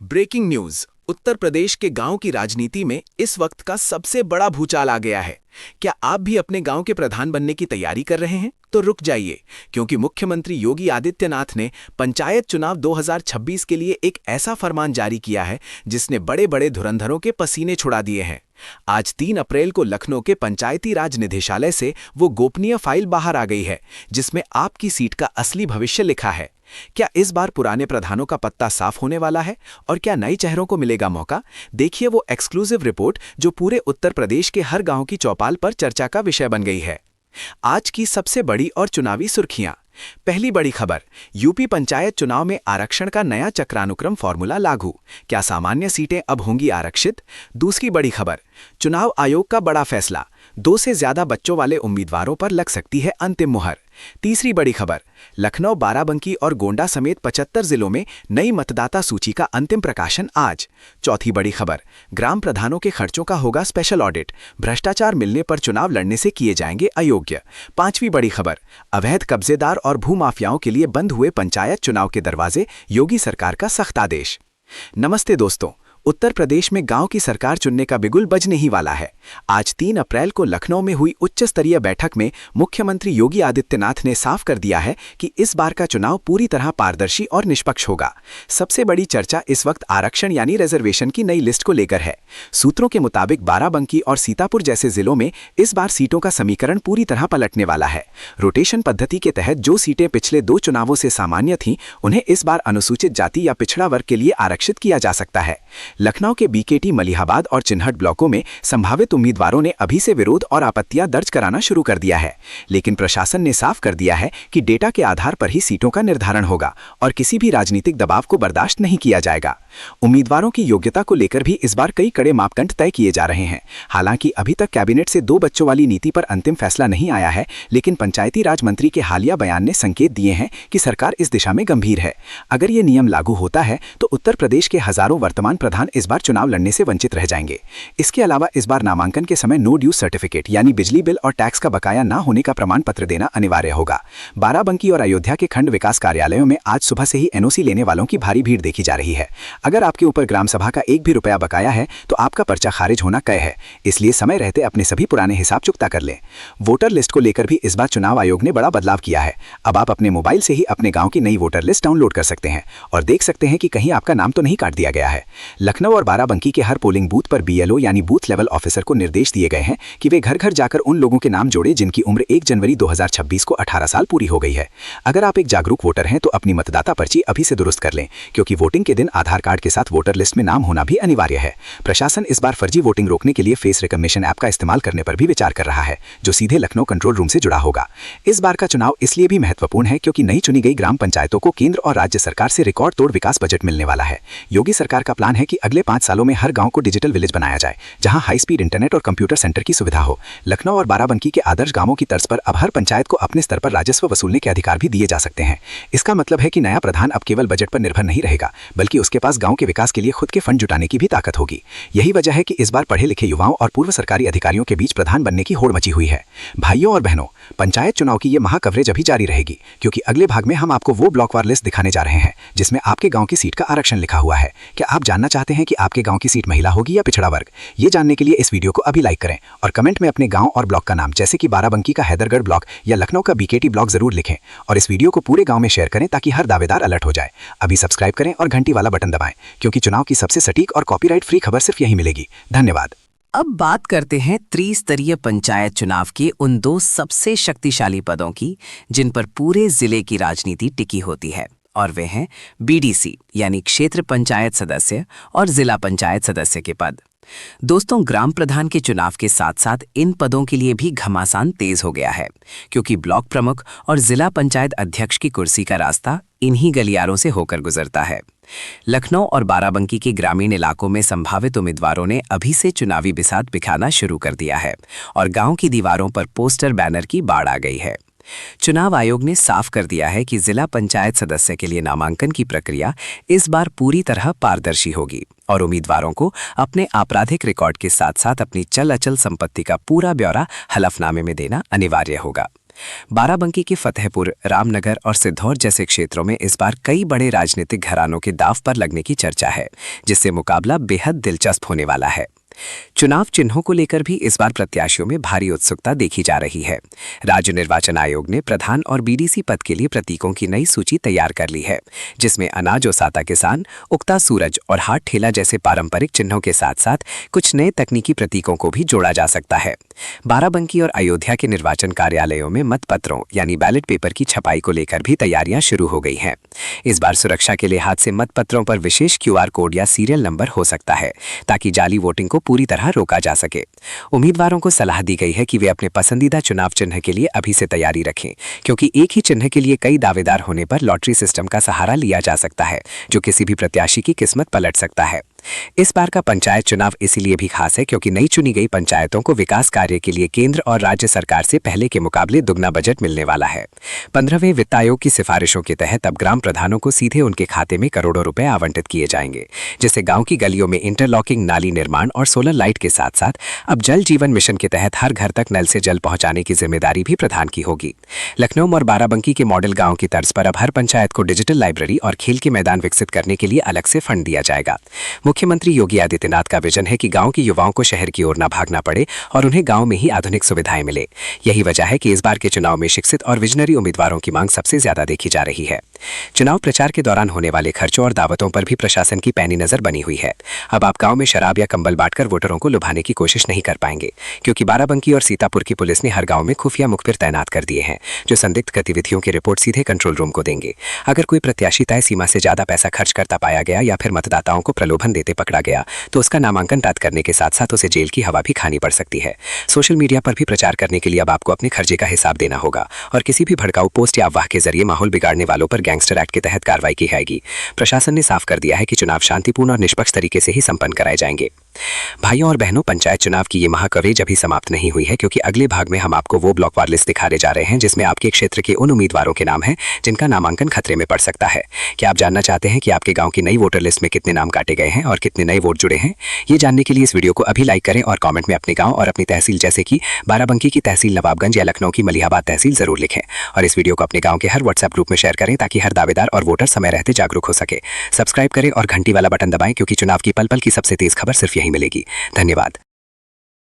Breaking news. Uttar Pradesh के गांव की राजनीति में इस वक्त का सबसे बड़ा भूचाल आ गया है। क्या आप भी अपने गांव के प्रधान बनने की तैयारी कर रहे हैं? तो रुक जाइए, क्योंकि मुख्यमंत्री योगी आदित्यनाथ ने पंचायत चुनाव 2026 के लिए एक ऐसा फरमान जारी किया है जिसने बड़े बड़े धुरंधरों के पसीने छुड़ा दिए हैं। आज 3 अप्रैल को लखनऊ के पंचायती राज निदेशालय से वो गोपनीय फाइल बाहर आ गई है जिसमें आपकी सीट का असली भविष्य लिखा है। क्या इस बार पुराने प्रधानों का पत्ता साफ होने वाला है और क्या नए चेहरों को मिलेगा मौका? देखिए वो एक्सक्लूसिव रिपोर्ट जो पूरे उत्तर प्रदेश के हर गांव की चौपाल पर चर्चा का विषय बन गई है। आज की सबसे बड़ी और चुनावी सुर्खियां। पहली बड़ी खबर, यूपी पंचायत चुनाव में आरक्षण का नया चक्रानुक्रम फॉर्मूला लागू, क्या सामान्य सीटें अब होंगी आरक्षित? दूसरी बड़ी खबर, चुनाव आयोग का बड़ा फैसला, 2 से ज्यादा बच्चों वाले उम्मीदवारों पर लग सकती है अंतिम मुहर। तीसरी बड़ी खबर, लखनऊ, बाराबंकी और गोंडा समेत 75 जिलों में नई मतदाता सूची का अंतिम प्रकाशन आज। चौथी बड़ी खबर, ग्राम प्रधानों के खर्चों का होगा स्पेशल ऑडिट, भ्रष्टाचार मिलने पर चुनाव लड़ने से किए जाएंगे अयोग्य। पांचवी बड़ी खबर, अवैध कब्जेदार और भूमाफियाओं के लिए बंद हुए पंचायत चुनाव के दरवाजे, योगी सरकार का सख्त आदेश। नमस्ते दोस्तों, उत्तर प्रदेश में गांव की सरकार चुनने का बिगुल बजने ही वाला है। आज 3 अप्रैल को लखनऊ में हुई उच्च स्तरीय बैठक में मुख्यमंत्री योगी आदित्यनाथ ने साफ कर दिया है कि इस बार का चुनाव पूरी तरह पारदर्शी और निष्पक्ष होगा। सबसे बड़ी चर्चा इस वक्त आरक्षण यानी रिजर्वेशन की नई लिस्ट को लेकर है। सूत्रों के मुताबिक बाराबंकी और सीतापुर जैसे जिलों में इस बार सीटों का समीकरण पूरी तरह पलटने वाला है। रोटेशन पद्धति के तहत जो सीटें पिछले 2 चुनावों से सामान्य थीं, उन्हें इस बार अनुसूचित जाति या पिछड़ा वर्ग के लिए आरक्षित किया जा सकता है। लखनऊ के बीकेटी, मलिहाबाद और चिन्हट ब्लॉकों में संभावित उम्मीदवारों ने अभी से विरोध और आपत्तियां दर्ज कराना शुरू कर दिया है, लेकिन प्रशासन ने साफ कर दिया है कि डेटा के आधार पर ही सीटों का निर्धारण होगा और किसी भी राजनीतिक दबाव को बर्दाश्त नहीं किया जाएगा। उम्मीदवारों की योग्यता को लेकर भी इस बार कई कड़े मापदंड तय किए जा रहे हैं। हालांकि अभी तक कैबिनेट से 2 बच्चों वाली नीति पर अंतिम फैसला नहीं आया है, लेकिन पंचायती राज मंत्री के हालिया बयान ने संकेत दिए हैं कि सरकार इस दिशा में गंभीर है। अगर ये नियम लागू होता है तो उत्तर प्रदेश के हजारों वर्तमान प्रधान इस बार चुनाव लड़ने से वंचित रह जाएंगे। इसके अलावा इस बार नामांकन के समय नो ड्यू सर्टिफिकेट यानी बिजली बिल और टैक्स का बकाया ना होने का प्रमाण पत्र देना अनिवार्य होगा। बाराबंकी और अयोध्या के खंड विकास कार्यालयों में आज सुबह से ही एनओसी लेने वालों की भारी भीड़ देखी जा रही है। अगर आपके ऊपर ग्राम सभा का 1 भी रुपया बकाया है तो आपका पर्चा खारिज होना तय है, इसलिए समय रहते अपने सभी पुराने हिसाब चुकता कर लें। वोटर लिस्ट को लेकर भी इस बार चुनाव आयोग ने बड़ा बदलाव किया है। अब आप अपने मोबाइल से ही अपने गांव की नई वोटर लिस्ट डाउनलोड कर सकते हैं और देख सकते हैं कि कहीं आपका नाम तो नहीं काट दिया गया है। लखनऊ और बाराबंकी के हर पोलिंग बूथ पर बीएलओ यानी बूथ लेवल ऑफिसर को निर्देश दिए गए हैं कि वे घर घर जाकर उन लोगों के नाम जोड़े जिनकी उम्र 1 जनवरी 2026 को 18 साल पूरी हो गई है। अगर आप एक जागरूक वोटर हैं तो अपनी मतदाता पर्ची अभी से दुरुस्त कर लें, क्योंकि वोटिंग के दिन आधार कार्ड के साथ वोटर लिस्ट में नाम होना भी अनिवार्य है। प्रशासन इस बार फर्जी वोटिंग रोकने के लिए फेस रिकग्निशन ऐप का इस्तेमाल करने पर भी विचार कर रहा है, जो सीधे लखनऊ कंट्रोल रूम से जुड़ा होगा। इस बार का चुनाव इसलिए भी महत्वपूर्ण है क्योंकि नई चुनी गई ग्राम पंचायतों को केंद्र और राज्य सरकार से रिकॉर्ड तोड़ विकास बजट मिलने वाला है। योगी सरकार का प्लान है कि अगले 5 सालों में हर गांव को डिजिटल विलेज बनाया जाए, जहां हाई स्पीड इंटरनेट और कंप्यूटर सेंटर की सुविधा हो। लखनऊ और बाराबंकी के आदर्श गांवों की तर्ज पर अब हर पंचायत को अपने स्तर पर राजस्व वसूलने के अधिकार भी दिए जा सकते हैं। इसका मतलब है कि नया प्रधान अब केवल बजट पर निर्भर नहीं रहेगा, बल्कि उसके पास गांव के विकास के लिए खुद के फंड जुटाने की भी ताकत होगी। यही वजह है कि इस बार पढ़े लिखे युवाओं और पूर्व सरकारी अधिकारियों के बीच प्रधान बनने की होड़ मची हुई है। भाइयों और बहनों, पंचायत चुनाव की ये महा कवरेज अभी जारी रहेगी, क्योंकि अगले भाग में हम आपको वो ब्लॉकवार लिस्ट दिखाने जा रहे हैं जिसमें आपके गांव की सीट का आरक्षण लिखा हुआ है। क्या आप जानना चाहते हैं कि आपके गांव की सीट महिला होगी या पिछड़ा वर्ग? ये जानने के लिए इस वीडियो को अभी लाइक करें और कमेंट में अपने गांव और ब्लॉक का नाम, जैसे कि बाराबंकी का हैदरगढ़ ब्लॉक या लखनऊ का बीकेटी ब्लॉक जरूर लिखें और इस वीडियो को पूरे गांव में शेयर करें ताकि हर दावेदार अलर्ट हो जाए। अभी सब्सक्राइब करें और घंटी वाला बटन दबाएं, क्योंकि चुनाव की सबसे सटीक और कॉपीराइट फ्री खबर सिर्फ यहीं मिलेगी। धन्यवाद। अब बात करते हैं त्रिस्तरीय पंचायत चुनाव के उन 2 सबसे शक्तिशाली पदों की जिन पर पूरे जिले की राजनीति टिकी होती है, और वे हैं बीडीसी यानी क्षेत्र पंचायत सदस्य और जिला पंचायत सदस्य के पद। दोस्तों, ग्राम प्रधान के चुनाव के साथ साथ इन पदों के लिए भी घमासान तेज हो गया है, क्योंकि ब्लॉक प्रमुख और जिला पंचायत अध्यक्ष की कुर्सी का रास्ता इन्हीं गलियारों से होकर गुजरता है। लखनऊ और बाराबंकी के ग्रामीण इलाकों में संभावित उम्मीदवारों ने अभी से चुनावी बिसात बिछाना शुरू कर दिया है और गांव की दीवारों पर पोस्टर बैनर की बाढ़ आ गई है। चुनाव आयोग ने साफ कर दिया है कि जिला पंचायत सदस्य के लिए नामांकन की प्रक्रिया इस बार पूरी तरह पारदर्शी होगी और उम्मीदवारों को अपने आपराधिक रिकॉर्ड के साथ साथ अपनी चल अचल संपत्ति का पूरा ब्यौरा हलफनामे में देना अनिवार्य होगा। बाराबंकी के फतेहपुर, रामनगर और सिद्धौर जैसे क्षेत्रों में इस बार कई बड़े राजनीतिक घरानों के दांव पर लगने की चर्चा है, जिससे मुकाबला बेहद दिलचस्प होने वाला है। चुनाव चिन्हों को लेकर भी इस बार प्रत्याशियों में भारी उत्सुकता देखी जा रही है। राज्य निर्वाचन आयोग ने प्रधान और बीडीसी पद के लिए प्रतीकों की नई सूची तैयार कर ली है, जिसमें अनाज ओसाता किसान, उगता सूरज और हाथ ठेला जैसे पारंपरिक चिन्हों के साथ साथ कुछ नए तकनीकी प्रतीकों को भी जोड़ा जा सकता है। बाराबंकी और अयोध्या के निर्वाचन कार्यालयों में मतपत्रों यानी बैलेट पेपर की छपाई को लेकर भी तैयारियां शुरू हो गई हैं। इस बार सुरक्षा के लिहाज से मतपत्रों पर विशेष क्यूआर कोड या सीरियल नंबर हो सकता है, ताकि जाली वोटिंग को पूरी तरह रोका जा सके। उम्मीदवारों को सलाह दी गई है कि वे अपने पसंदीदा चुनाव चिन्ह के लिए अभी से तैयारी रखें, क्योंकि एक ही चिन्ह के लिए कई दावेदार होने पर लॉटरी सिस्टम का सहारा लिया जा सकता है, जो किसी भी प्रत्याशी की किस्मत पलट सकता है। इस बार का पंचायत चुनाव इसीलिए भी खास है क्योंकि नई चुनी गई पंचायतों को विकास कार्य के लिए केंद्र और राज्य सरकार से पहले के मुकाबले दुगना बजट मिलने वाला है। 15वें वित्त आयोग की सिफारिशों के तहत अब ग्राम प्रधानों को सीधे उनके खाते में करोड़ों रुपए आवंटित किए जाएंगे, जिससे गांव की गलियों में इंटरलॉकिंग, नाली निर्माण और सोलर लाइट के साथ साथ अब जल जीवन मिशन के तहत हर घर तक नल से जल पहुंचाने की जिम्मेदारी भी प्रधान की होगी। लखनऊ और बाराबंकी के मॉडल गांव की तर्ज पर अब हर पंचायत को डिजिटल लाइब्रेरी और खेल के मैदान विकसित करने के लिए अलग से फंड दिया जाएगा। मुख्यमंत्री योगी आदित्यनाथ का विजन है कि गांव के युवाओं को शहर की ओर न भागना पड़े और उन्हें गांव में ही आधुनिक सुविधाएं मिले। यही वजह है कि इस बार के चुनाव में शिक्षित और विजनरी उम्मीदवारों की मांग सबसे ज्यादा देखी जा रही है। चुनाव प्रचार के दौरान होने वाले खर्चों और दावतों पर भी प्रशासन की पैनी नजर बनी हुई है। अब आप गांव में शराब या कंबल बांटकर वोटरों को लुभाने की कोशिश नहीं कर पाएंगे, क्योंकि बाराबंकी और सीतापुर की पुलिस ने हर गांव में खुफिया मुखबिर तैनात कर दिए हैं, जो संदिग्ध गतिविधियों की रिपोर्ट सीधे कंट्रोल रूम को देंगे। अगर कोई प्रत्याशी तय सीमा से ज्यादा पैसा खर्च करता पाया गया या फिर मतदाताओं को प्रलोभन देते पकड़ा गया, तो उसका नामांकन रद्द करने के साथ साथ उसे जेल की हवा भी खानी पड़ सकती है। सोशल मीडिया पर भी प्रचार करने के लिए अब आपको अपने खर्चे का हिसाब देना होगा और किसी भी भड़काऊ पोस्ट या अफवाह के जरिए माहौल बिगाड़ने वालों पर गैंगस्टर एक्ट के तहत कार्रवाई की जाएगी। प्रशासन ने साफ कर दिया है कि चुनाव शांतिपूर्ण और निष्पक्ष तरीके से ही संपन्न कराए जाएंगे। भाइयों और बहनों, पंचायत चुनाव की ये महाकवरेज अभी समाप्त नहीं हुई है, क्योंकि अगले भाग में हम आपको वो ब्लॉकवार लिस्ट दिखाने जा रहे हैं जिसमें आपके क्षेत्र के उन उम्मीदवारों के नाम हैं जिनका नामांकन खतरे में पड़ सकता है। क्या आप जानना चाहते हैं कि आपके गांव की नई वोटर लिस्ट में कितने नाम काटे गए हैं और कितने नए वोट जुड़े हैं? ये जानने के लिए इस वीडियो को अभी लाइक करें और कमेंट में अपने गांव और अपनी तहसील जैसे कि बाराबंकी की तहसील नवाबगंज या लखनऊ की मलिहाबाद तहसील जरूर लिखें। और इस वीडियो को अपने गांव के हर व्हाट्सएप ग्रुप में शेयर करें ताकि हर दावेदार और वोटर समय रहते जागरूक हो सके। सब्सक्राइब करें और घंटी वाला बटन दबाएं, क्योंकि चुनाव की पल पल की सबसे तेज खबर सिर्फ यहीं मिलेगी। धन्यवाद।